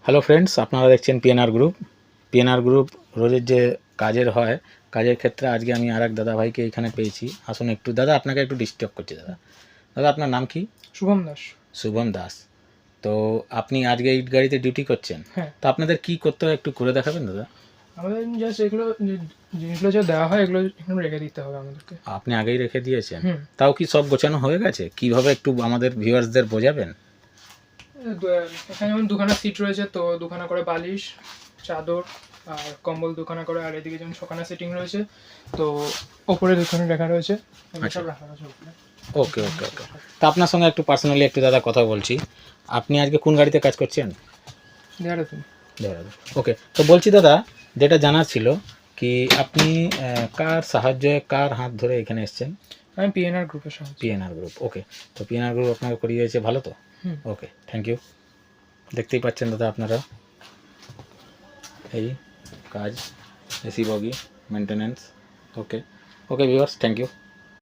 Hello friends, আপনারা দেখছেন PNR group. PNR group রোজের যে কাজের হয়, কাজের ক্ষেত্রে আজকে আমি আর এক দাদা ভাইকে এখানে পেয়েছি। আসুন একটু দাদা, আপনাকে একটু ডিস্টার্ব করছি দাদা। দাদা আপনার নাম কি? শুভম দাস। শুভম দাস। তো আপনি আজকে ইট গাড়িতে ডিউটি করছেন? হ্যাঁ। তো আপনাদের কি করতে হয় একটু করে দেখাবেন দাদা? আমাদের জাস্ট এগুলো জিনিসগুলো যে দেওয়া হয় এগুলো এখানে রেখে দিতে হবে আমাদেরকে। আপনি আগেই রেখে দিয়েছেন? হুম। তাও কি সব গোছানো হয়ে গেছে? কিভাবে একটু আমাদের ভিউয়ার্সদের বোঝাবেন? এখানে যেমন দুখানা সিট রয়েছে, তো দুখানা করে বালিশ, চাদর আর কম্বল দুখানা করে, আর এদিকে যেমন ছখানা সিটিং রয়েছে, তো ওপরে দুখানা রাখা রয়েছে, আচ্ছা। সব রাখা রয়েছে ওপরে। ওকে ওকে ওকে। তো আপনার সঙ্গে একটু পার্সোনালি একটু দাদা কথা বলছি। আপনি আজকে কোন গাড়িতে কাজ করছেন? দেখারতুন। ওকে, তো বলছি দাদা, যেটা জানার ছিল কি আপনি কার সাহায্যে কার হাত ধরে এখানে এসেছেন? আমি পিএনআর গ্রুপের সাহায্যে। PNR group, okay. তো পিএনআর গ্রুপ আপনাকে করিয়েছে, ভালো তো? Okay, thank you. দেখতেই পাচ্ছেন দাদা আপনারা, এই কাজ, AC bogie maintenance. Okay okay viewers, thank you.